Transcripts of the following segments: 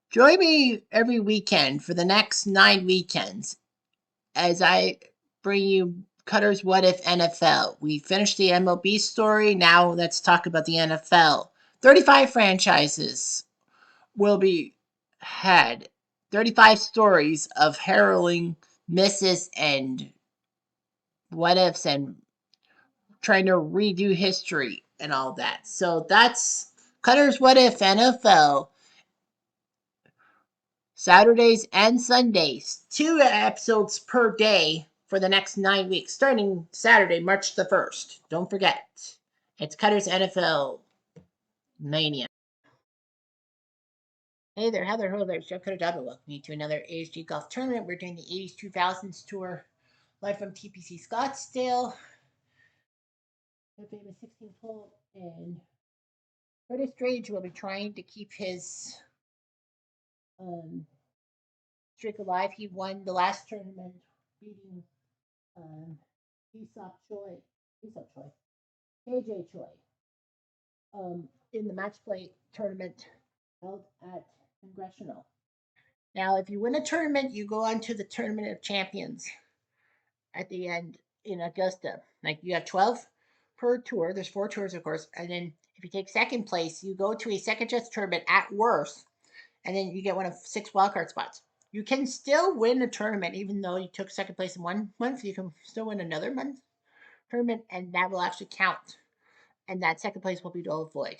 Join me every weekend for the next 9 weekends as I bring you Cutter's What If NFL. We finished the MLB story. Now let's talk about the NFL. 35 franchises will be had. 35 stories of harrowing misses and what ifs and trying to redo history and all that. So that's Cutter's What If NFL. Saturdays and Sundays, 2 episodes per day for the next 9 weeks, starting Saturday, March the 1st. Don't forget, it's Cutter's NFL Mania. Hey there, Heather, hello there, Jeff Cutter Double. Welcome me to another ASG Golf tournament. We're doing the 80s 2000s tour live from TPC Scottsdale. The famous 16th hole, and Curtis Drage will be trying to keep his um, streak alive. He won the last tournament, beating um, Aesop Choi, Aesop Choi, KJ Choi, in the match play tournament held at Congressional. Now, if you win a tournament, you go on to the Tournament of Champions at the end in Augusta. Like you have 12 per tour. There's 4 tours, of course. And then if you take second place, you go to a second chance tournament at worst, and then you get one of 6 wildcard spots. You can still win a tournament even though you took second place in one month. You can still win another month tournament, and that will actually count. And that second place will be null and void.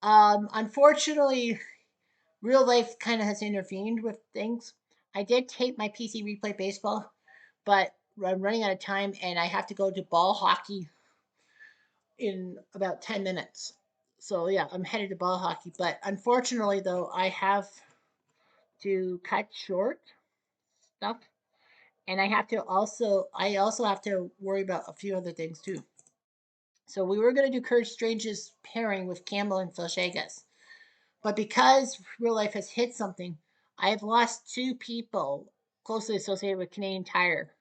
Unfortunately, real life kind of has intervened with things. I did tape my PC replay baseball, but I'm running out of time and I have to go to ball hockey in about 10 minutes. So, yeah, I'm headed to ball hockey. But unfortunately, though, I have to cut short stuff. And I also have to worry about a few other things too. So we were going to do Courage Strange's pairing with Campbell and Felchagas. But because real life has hit something, I have lost 2 people closely associated with Canadian Tire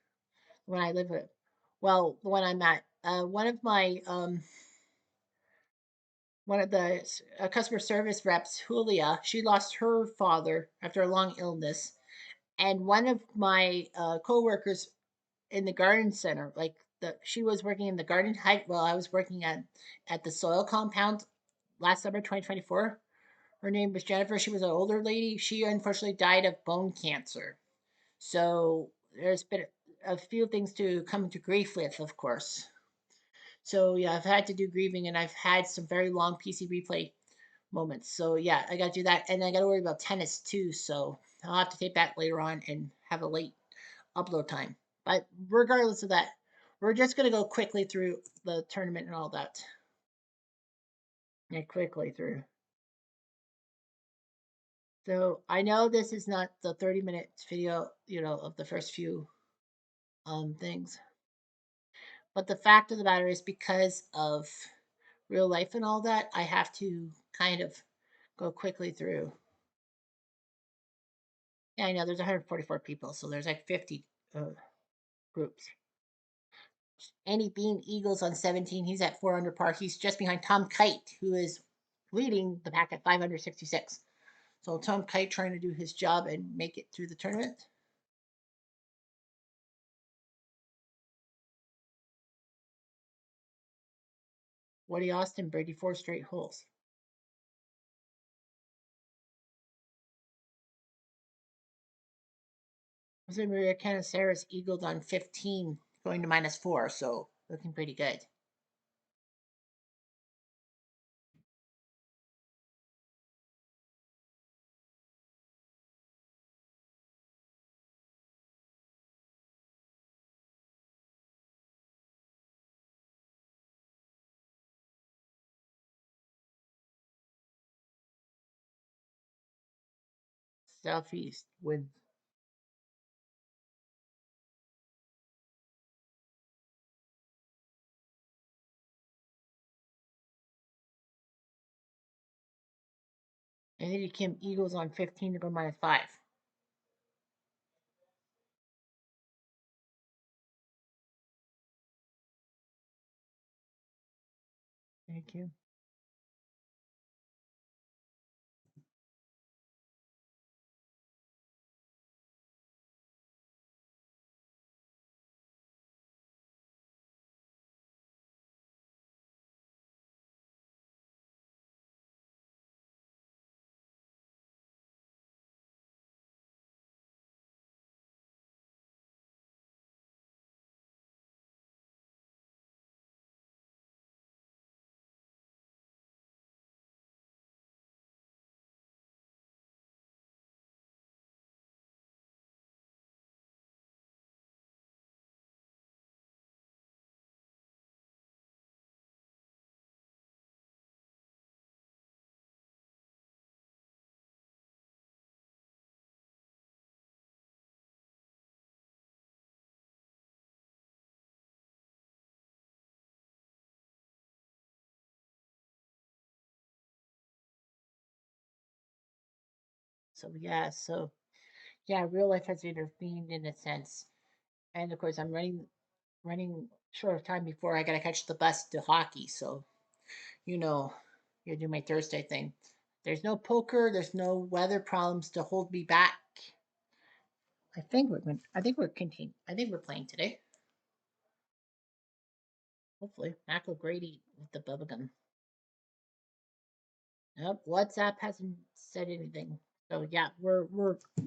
when I live with. Well, the one I'm at. One of the customer service reps, Julia, she lost her father after a long illness, and one of my coworkers in the garden center, she was working in the garden height while I was working at the soil compound last summer, 2024. Her name was Jennifer. She was an older lady. She unfortunately died of bone cancer. So there's been a few things to come to grief with, of course. So yeah, I've had to do grieving, and I've had some very long PC replay moments. So yeah, I got to do that, and I got to worry about tennis too. So I'll have to take that later on and have a late upload time. But regardless of that, we're just gonna go quickly through the tournament and all that. Yeah, quickly through. So I know this is not the 30 minutes video, of the first few things, but the fact of the matter is because of real life and all that, I have to kind of go quickly through. Yeah, I know there's 144 people, so there's like 50 groups. Andy Bean Eagles on 17. He's at 4 under par. He's just behind Tom Kite, who is leading the pack at 566. So Tom Kite trying to do his job and make it through the tournament. Woody Austin birdied 4 straight holes. Jose Maria Caniceres eagled on 15, going to -4, so looking pretty good. Southeast wind. And then Kim eagles on 15 to go -5. Thank you. So real life has intervened in a sense. And of course, I'm running short of time before I gotta catch the bus to hockey. So you know, you do my Thursday thing. There's no poker. There's no weather problems to hold me back. I think we're going. I think we're continuing. I think we're playing today. Hopefully, Mac Grady with the bubblegum. Nope, WhatsApp hasn't said anything. So yeah, we're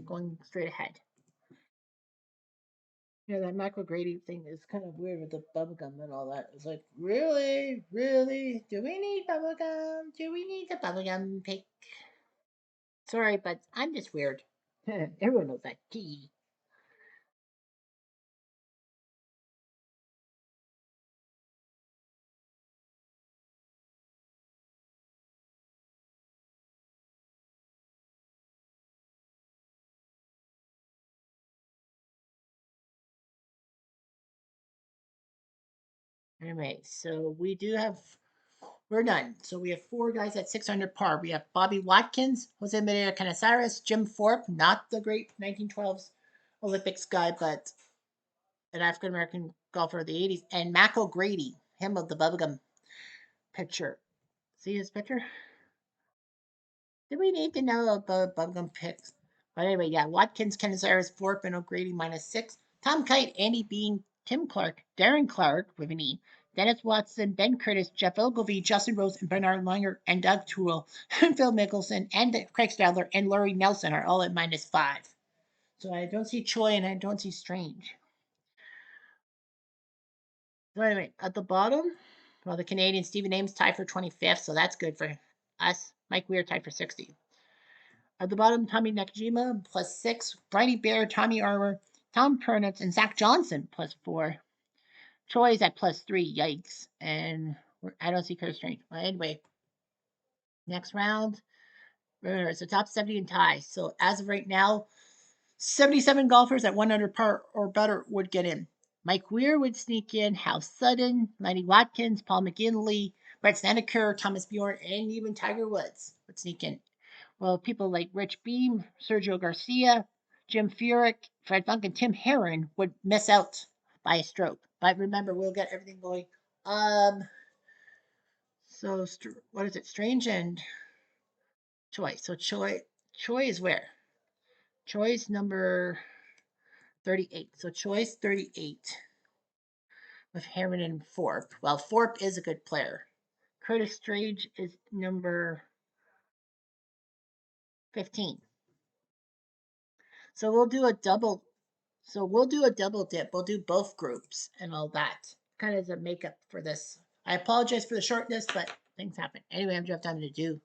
going straight ahead. Yeah, that Michael Grady thing is kind of weird with the bubblegum and all that. It's like, really? Really? Do we need bubblegum? Do we need the bubblegum pick? Sorry, but I'm just weird. Everyone knows that. Gee. Anyway, so we're done. So we have four guys at 600 par. We have Bobby Watkins, Jose Maria Canizares, Jim Thorpe, not the great 1912s Olympics guy, but an African American golfer of the 80s, and Mac O'Grady, him of the bubblegum picture. See his picture? Do we need to know about bubblegum picks? But anyway, yeah, Watkins, Canizares, Thorpe, and O'Grady -6. Tom Kite, Andy Bean, Tim Clark, Darren Clark with an E, Dennis Watson, Ben Curtis, Jeff Ogilvy, Justin Rose, and Bernard Langer, and Doug Toole, and Phil Mickelson, and Craig Stadler, and Laurie Nelson are all at -5. So I don't see Choi and I don't see Strange. So anyway, at the bottom, well, the Canadian Stephen Ames tied for 25th, so that's good for us. Mike Weir tied for 60. At the bottom, Tommy Nakajima +6, Bridie Bear, Tommy Armour, Tom Pernitz, and Zach Johnson +4. Troy's at +3, yikes. And I don't see Curtis Strange. Well, anyway, next round, remember, it's the top 70 and ties. So as of right now, 77 golfers at 100 par or better would get in. Mike Weir would sneak in, Hal Sutton, Lenny Watkins, Paul McGinley, Brett Snedeker, Thomas Bjorn, and even Tiger Woods would sneak in. Well, people like Rich Beam, Sergio Garcia, Jim Furyk, Fred Funk, and Tim Herron would miss out by a stroke. But remember, we'll get everything going. So what is it? Strange and Choi. So Choi is where? Choi's number 38. So Choi's 38 with Herron and Thorpe. Well, Thorpe is a good player. Curtis Strange is number 15. So we'll do a double. So we'll do a double dip. We'll do both groups and all that. Kind of as a makeup for this. I apologize for the shortness, but things happen. Anyway, I'm just having to do.